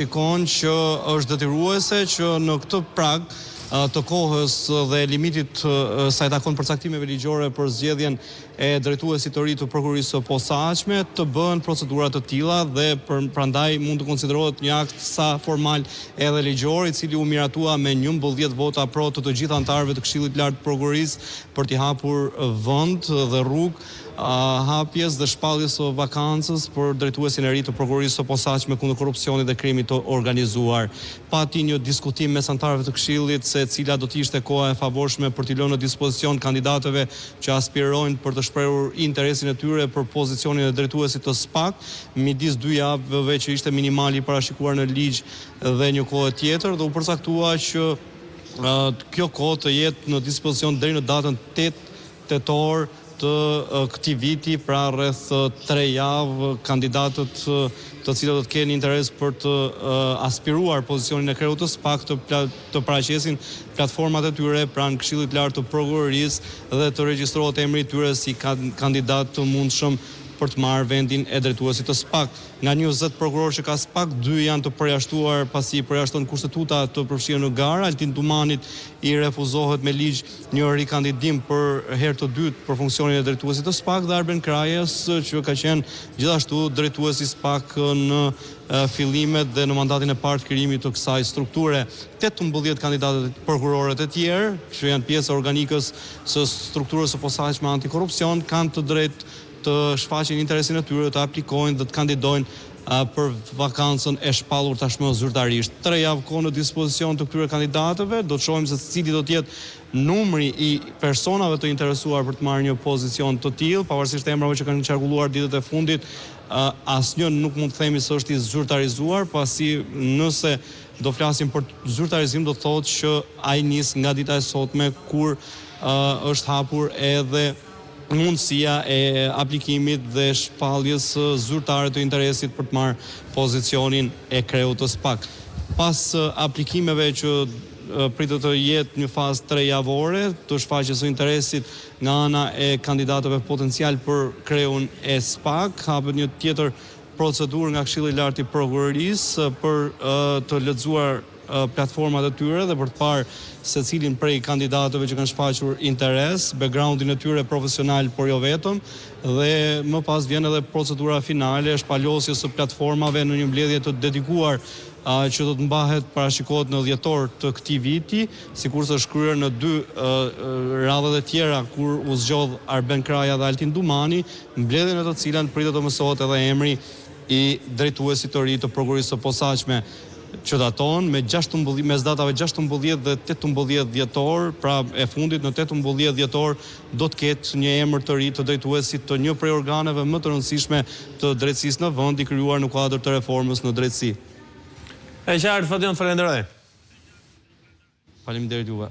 Shikon që është detyruese që në këtë prag të kohës dhe limitit sa i takon përcaktimeve ligjore për zgjedhjen e drejtuesit të ri të prokurorisë së posaçme të bëhen procedura të tilla dhe prandaj mund të konsiderohet një akt sa formal edhe ligjor, i cili u miratua me 11 vota pro të gjithë anëtarëve të Këshillit të Lartë të Prokurorisë për t'i hapur vend dhe rrugë hapjes dhe shpalljes së vakancës për drejtuesin e ri të prokurorisë së posaçme kundër korrupsionit dhe krimit të organizuar. Pati një diskutim mes anëtarëve të Këshillit se cila do të ishte koha e favorshme për t'i lënë në dispozicion kandidatëve që aspirojnë për të shprehur interesin e tyre për pozicionin e drejtuesit të SPAK, midis 2 javëve që ishte minimali parashikuar në ligj dhe një kohë tjetër, dhe u përcaktua që kjo kohë të jetë në dispozicion deri në datën 8 tetor të këtij viti, pra rreth 3 javë, kandidatët të cilët do të kenë interes për të aspiruar pozicionin e kreut të SPAK të paraqesin platformat e tyre pranë Këshillit të Lartë të Prokurorisë dhe të regjistrohet emri i tyre si kandidat të mundshëm për të marrë vendin e drejtuesit të SPAK. Nga 20 prokurorë që ka SPAK, 2 janë të përjashtuar pasi përjashton kushtetuta të përfshirë në garë. Altin Dumanit i refuzohet me ligj një rikandidim për herë të dytë për funksionin e drejtuesit të SPAK dhe Arben Krajes, që ka qenë gjithashtu drejtuesi SPAK në fillimet dhe në mandatin e parë të krijimit të kësaj strukture. 18 kandidatët prokurorët e tjerë, që janë pjesë organikës së strukturës së posaçme antikorrupsion, kanë të drejtë të shfaqin interesin e tyre, të aplikojnë dhe të kandidojnë për vakancën e shpallur tashmë zyrtarisht. 3 javë kohë në dispozicion të këtyre kandidatëve, do të shohim se cili do të jetë numri i personave të interesuar për të marrë një pozicion të tillë, pavarësisht emrave që kanë qarkulluar ditët e fundit. Asnjë nuk mund të themi se është i zyrtarizuar, pasi nëse do flasim për zyrtarizim do thotë që ai nis nga dita e sotme kur është hapur edhe mundësia e aplikimit dhe shpalljes zyrtare të interesit për të marrë pozicionin e kreut të SPAK. Pas aplikimeve që pritet të jetë një fazë 3 javore të shfaqjes së interesit nga ana e kandidatëve potencial për kreun e SPAK, hapet një tjetër procedurë nga Këshilli i Lartë i Prokurorisë për të lexuar platformat e tyre dhe për të parë secilin prej kandidatëve që kanë shfaqur interes, backgroundin e tyre profesional, por jo vetëm, dhe më pas vjen edhe procedura finale, shpalosjes së platformave në një mbledhje të dedikuar që do të mbahet parashikohet në dhjetor të këtij viti, sikurse është shkruar në 2 radhët e tjera kur u zgjodh Arben Kraja dhe Altin Dumani, mbledhjen e të cilën pritet të mësohet edhe emri i drejtuesit të ri të prokurorisë së posaçme, që daton mes datave 16 dhe 18 dhjetor, pra e fundit në 18 dhjetor do të ketë një emër të ri të drejtuesit të një prej organeve më të rëndësishme të drejtësisë në vend, i krijuar në kuadër të reformës në drejtësi. E qartë, Fadion, falenderoj. Faleminderit juve.